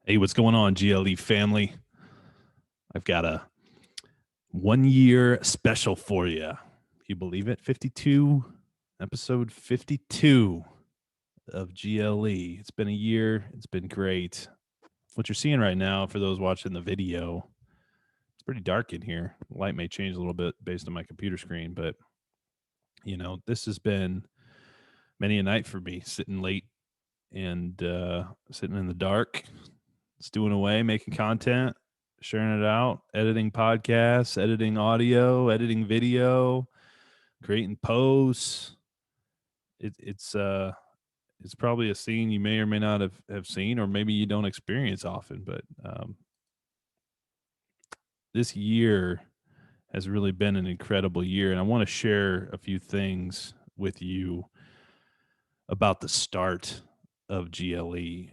Hey, what's going on, GLE family? I've got a 1 year special for you. Can you believe it? 52, episode 52 of GLE. It's been a year. It's been great. What you're seeing right now, for those watching the video, it's pretty dark in here. The light may change a little bit based on my computer screen, but this has been many a night for me, sitting late and sitting in the dark, stewing away, making content, sharing it out, editing podcasts, editing audio, editing video, creating posts. It's probably a scene you may or may not have seen, or maybe you don't experience often. But this year has really been an incredible year, and I want to share a few things with you about the start of GLE.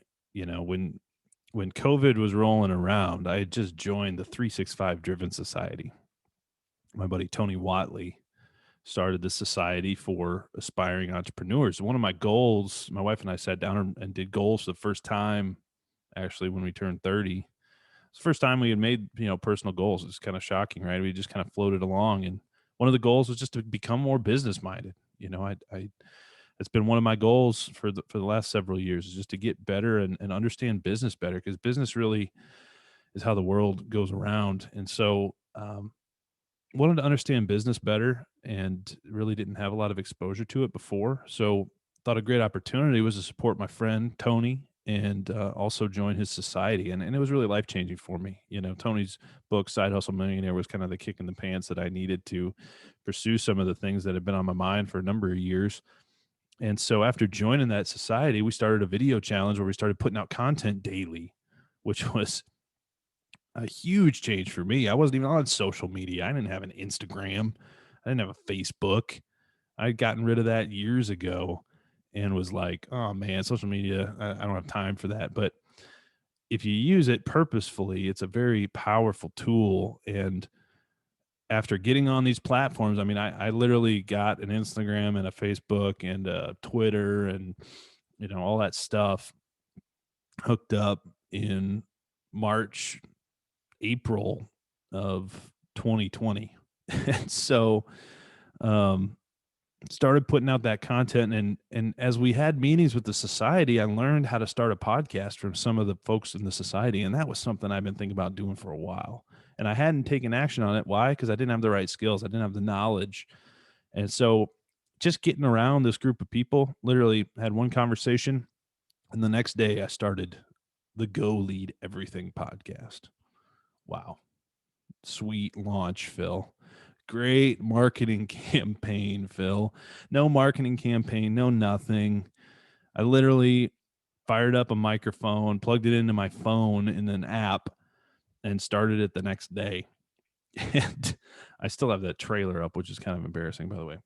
When COVID was rolling around, I had just joined the 365 Driven Society. My buddy Tony Watley started the society for aspiring entrepreneurs. One of my goals, my wife and I sat down and did goals for the first time, actually, when we turned 30. It's the first time we had made, personal goals. It's kind of shocking, right? We just kind of floated along. And one of the goals was just to become more business minded. It's been one of my goals for the last several years, is just to get better and understand business better, because business really is how the world goes around. And so, wanted to understand business better and really didn't have a lot of exposure to it before. So thought a great opportunity was to support my friend Tony and also join his society. And it was really life-changing for me. Tony's book, Side Hustle Millionaire, was kind of the kick in the pants that I needed to pursue some of the things that had been on my mind for a number of years. And so after joining that society, we started a video challenge where we started putting out content daily, which was a huge change for me. I wasn't even on social media. I didn't have an Instagram. I didn't have a Facebook. I'd gotten rid of that years ago and was like, oh man, social media, I don't have time for that. But if you use it purposefully, it's a very powerful tool. And after getting on these platforms, I literally got an Instagram and a Facebook and a Twitter and, all that stuff hooked up in March, April of 2020. And so started putting out that content, and as we had meetings with the society, I learned how to start a podcast from some of the folks in the society, and that was something I've been thinking about doing for a while. And I hadn't taken action on it. Why? Because I didn't have the right skills. I didn't have the knowledge. And so just getting around this group of people, literally had one conversation, and the next day I started the Go Lead Everything podcast. Wow. Sweet launch, Phil. Great marketing campaign, Phil. No marketing campaign, no nothing. I literally fired up a microphone, plugged it into my phone in an app, and started it the next day. And I still have that trailer up, which is kind of embarrassing, by the way.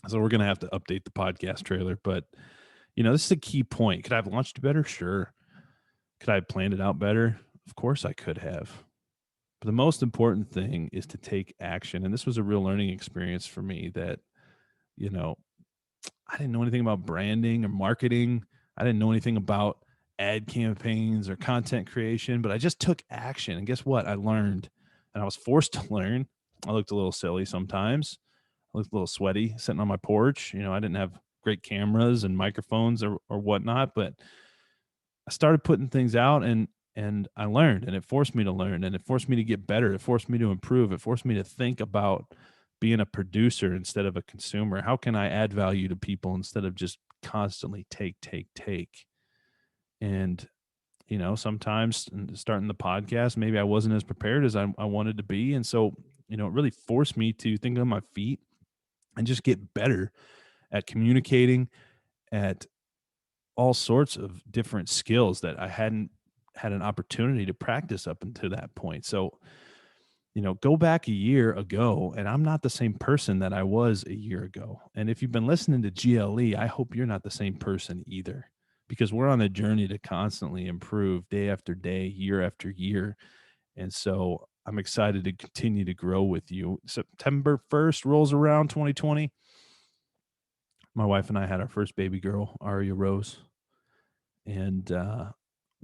So we're going to have to update the podcast trailer. But, this is a key point. Could I have launched better? Sure. Could I have planned it out better? Of course I could have. But the most important thing is to take action. And this was a real learning experience for me that, I didn't know anything about branding or marketing. I didn't know anything about ad campaigns or content creation, but I just took action. And guess what? I learned, and I was forced to learn. I looked a little silly sometimes. I looked a little sweaty sitting on my porch. I didn't have great cameras and microphones or whatnot, but I started putting things out, and I learned, and it forced me to learn, and it forced me to get better. It forced me to improve. It forced me to think about being a producer instead of a consumer. How can I add value to people instead of just constantly take? And, sometimes starting the podcast, maybe I wasn't as prepared as I wanted to be. And so, it really forced me to think on my feet and just get better at communicating, at all sorts of different skills that I hadn't had an opportunity to practice up until that point. So, go back a year ago, and I'm not the same person that I was a year ago. And if you've been listening to GLE, I hope you're not the same person either, because we're on a journey to constantly improve day after day, year after year. And so I'm excited to continue to grow with you. September 1st rolls around, 2020. My wife and I had our first baby girl, Aria Rose. And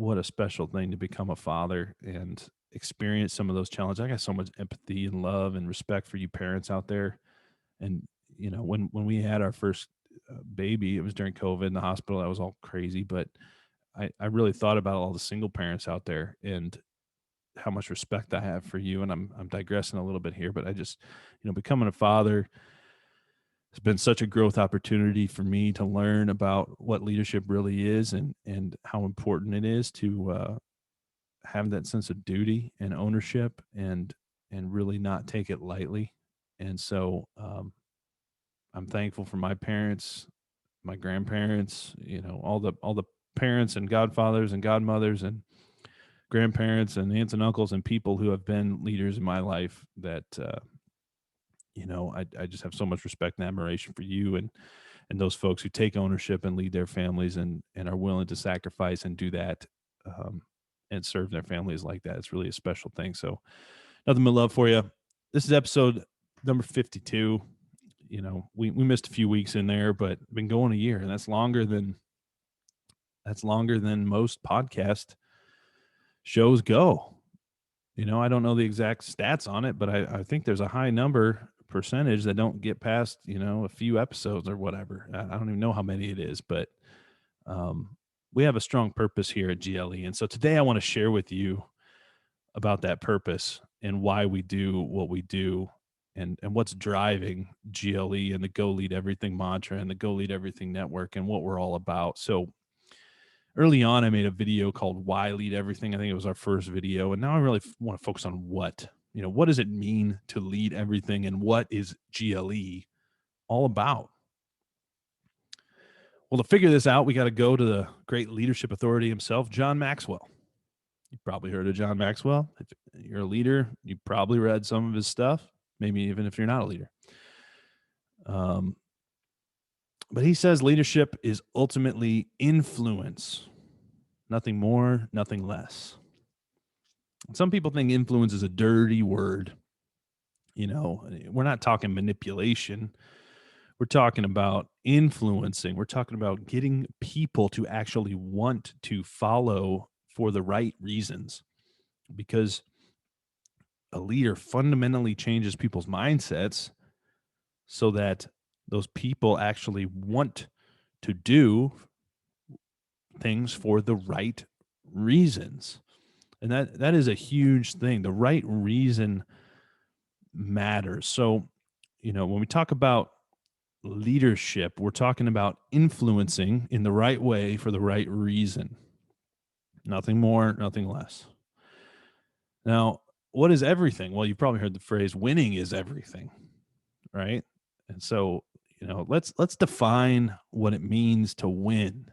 what a special thing to become a father and experience some of those challenges. I got so much empathy and love and respect for you parents out there. And when we had our first baby, it was during COVID in the hospital. That was all crazy, but I really thought about all the single parents out there and how much respect I have for you. And I'm digressing a little bit here, but I just, becoming a father has been such a growth opportunity for me to learn about what leadership really is and how important it is to have that sense of duty and ownership and really not take it lightly. And so I'm thankful for my parents, my grandparents, all the parents and godfathers and godmothers and grandparents and aunts and uncles and people who have been leaders in my life that I just have so much respect and admiration for you and those folks who take ownership and lead their families and are willing to sacrifice and do that um, and serve their families like that. It's really a special thing. So nothing but love for you. This is episode number 52. We missed a few weeks in there, but been going a year, and that's longer than most podcast shows go. I don't know the exact stats on it, but I think there's a high percentage that don't get past, a few episodes or whatever. I don't even know how many it is, but we have a strong purpose here at GLE. And so today I want to share with you about that purpose and why we do what we do and what's driving GLE and the Go Lead Everything mantra and the Go Lead Everything network and what we're all about. So early on, I made a video called Why Lead Everything. I think it was our first video. And now I really want to focus on what does it mean to lead everything and what is GLE all about? Well, to figure this out, we got to go to the great leadership authority himself, John Maxwell. You've probably heard of John Maxwell. If you're a leader, you probably read some of his stuff, maybe even if you're not a leader. But he says leadership is ultimately influence. Nothing more, nothing less. Some people think influence is a dirty word. We're not talking manipulation. We're talking about influencing. We're talking about getting people to actually want to follow for the right reasons. Because a leader fundamentally changes people's mindsets so that those people actually want to do things for the right reasons. And that is a huge thing. The right reason matters. So, when we talk about leadership, we're talking about influencing in the right way for the right reason. Nothing more, nothing less. Now, what is everything? Well, you've probably heard the phrase winning is everything, right? And so, let's define what it means to win.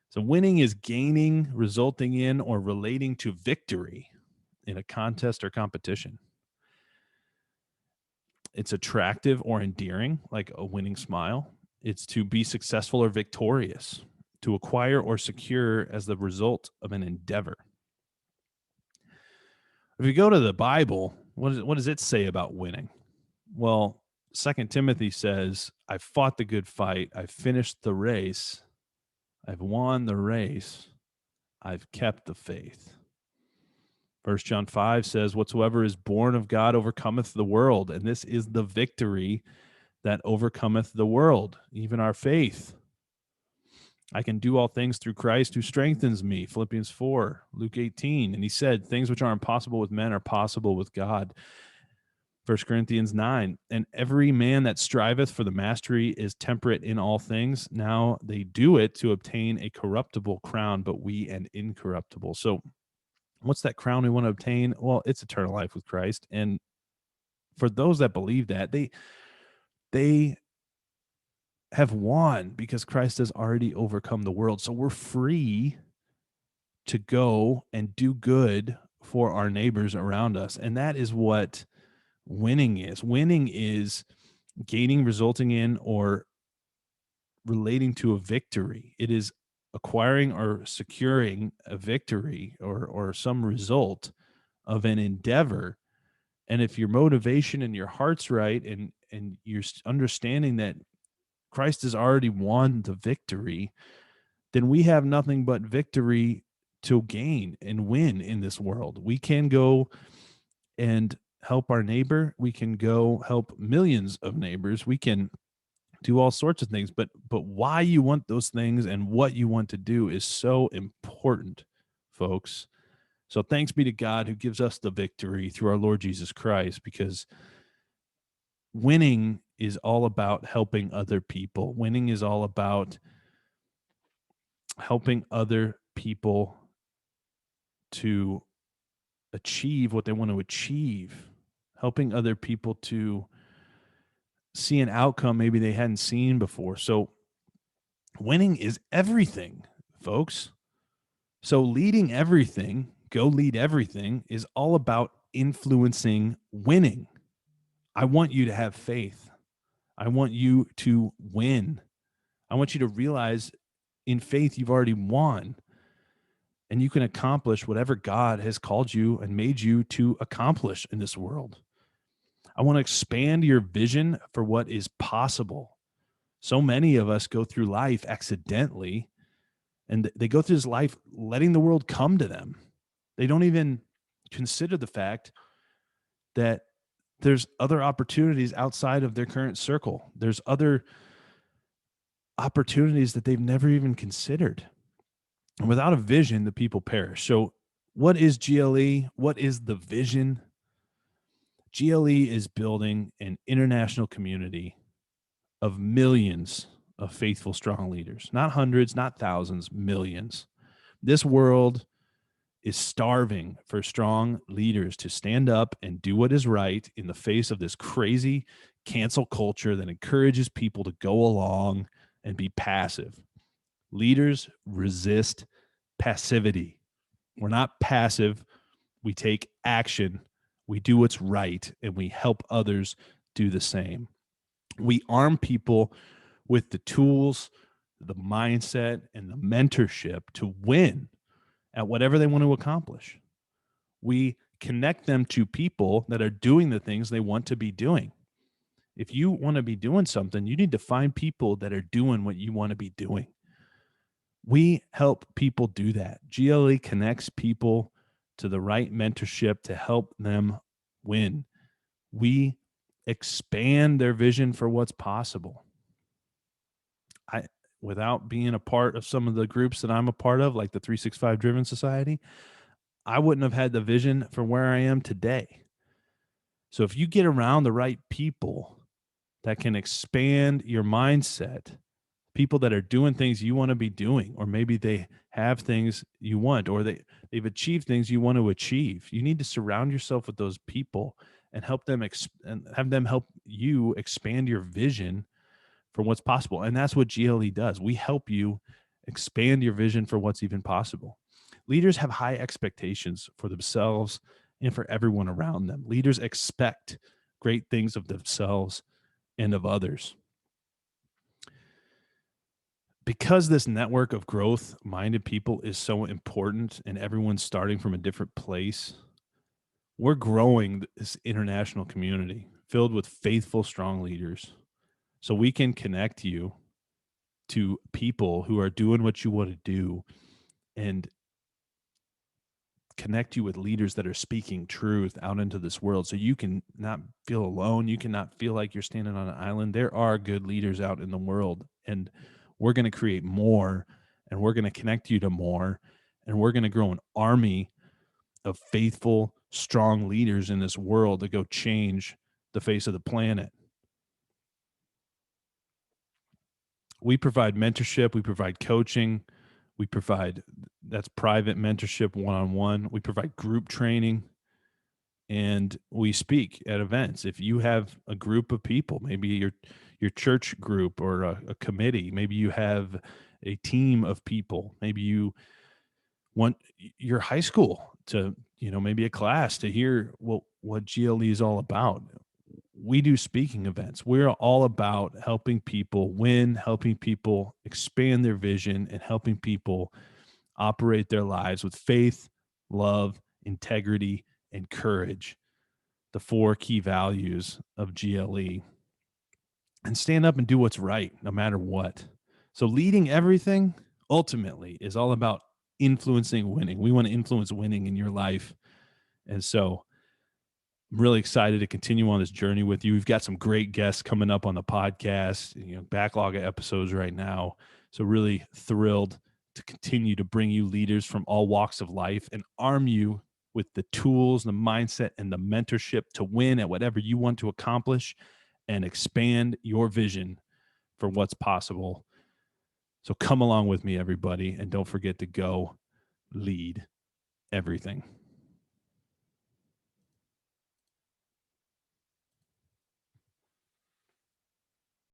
So winning is gaining, resulting in, or relating to victory in a contest or competition. It's attractive or endearing, like a winning smile. It's to be successful or victorious, to acquire or secure as the result of an endeavor. If you go to the Bible, what does it say about winning? Well, 2 Timothy says, I've fought the good fight. I've finished the race. I've won the race. I've kept the faith. 1 John 5 says, whatsoever is born of God overcometh the world. And this is the victory that overcometh the world, even our faith. I can do all things through Christ who strengthens me. Philippians 4, Luke 18. And he said, things which are impossible with men are possible with God. 1 Corinthians 9, and every man that striveth for the mastery is temperate in all things. Now they do it to obtain a corruptible crown, but we an incorruptible. So what's that crown we want to obtain? Well, it's eternal life with Christ. And for those that believe that, they have won because Christ has already overcome the world. So we're free to go and do good for our neighbors around us. And that is what winning is. Winning is gaining, resulting in, or relating to a victory. It is acquiring or securing a victory or some result of an endeavor. And if your motivation and your heart's right and you're understanding that Christ has already won the victory, then we have nothing but victory to gain and win in this world. We can go and help our neighbor. We can go help millions of neighbors. We can do all sorts of things, but why you want those things and what you want to do is so important, folks. So thanks be to God who gives us the victory through our Lord Jesus Christ, because winning is all about helping other people. Winning is all about helping other people to achieve what they want to achieve, helping other people to see an outcome maybe they hadn't seen before. So winning is everything, folks. So leading everything, go lead everything, is all about influencing winning. I want you to have faith. I want you to win. I want you to realize in faith you've already won, and you can accomplish whatever God has called you and made you to accomplish in this world. I want to expand your vision for what is possible. So many of us go through life accidentally, and they go through this life letting the world come to them. They don't even consider the fact that there's other opportunities outside of their current circle. There's other opportunities that they've never even considered. And without a vision, the people perish. So what is GLE? What is the vision? GLE is building an international community of millions of faithful, strong leaders, not hundreds, not thousands, millions. This world is starving for strong leaders to stand up and do what is right in the face of this crazy cancel culture that encourages people to go along and be passive. Leaders resist passivity. We're not passive. We take action. We do what's right, and we help others do the same. We arm people with the tools, the mindset, and the mentorship to win at whatever they want to accomplish. We connect them to people that are doing the things they want to be doing. If you want to be doing something, you need to find people that are doing what you want to be doing. We help people do that. GLE connects people to the right mentorship to help them win. We expand their vision for what's possible. Without being a part of some of the groups that I'm a part of, like the 365 Driven Society, I wouldn't have had the vision for where I am today. So if you get around the right people that can expand your mindset, people that are doing things you want to be doing, or maybe they have things you want, or they've achieved things you want to achieve, you need to surround yourself with those people and help them and have them help you expand your vision for what's possible. And that's what GLE does. We help you expand your vision for what's even possible. Leaders have high expectations for themselves and for everyone around them. Leaders expect great things of themselves and of others. Because this network of growth-minded people is so important and everyone's starting from a different place, we're growing this international community filled with faithful, strong leaders. So we can connect you to people who are doing what you want to do and connect you with leaders that are speaking truth out into this world, so you can not feel alone. You cannot feel like you're standing on an island. There are good leaders out in the world, and we're going to create more, and we're going to connect you to more, and we're going to grow an army of faithful, strong leaders in this world to go change the face of the planet. We provide mentorship. We provide coaching. We provide, that's private mentorship, one-on-one. We provide group training, and we speak at events. If you have a group of people, maybe your church group or a committee, maybe you have a team of people, maybe you want your high school to, maybe a class to hear what GLE is all about. We do speaking events. We're all about helping people win, helping people expand their vision, and helping people operate their lives with faith, love, integrity, and courage, the 4 key values of GLE, and stand up and do what's right no matter what. So leading everything ultimately is all about influencing winning. We want to influence winning in your life. And so I'm really excited to continue on this journey with you. We've got some great guests coming up on the podcast, backlog of episodes right now. So really thrilled to continue to bring you leaders from all walks of life and arm you with the tools, the mindset, and the mentorship to win at whatever you want to accomplish and expand your vision for what's possible. So come along with me, everybody, and don't forget to go lead everything.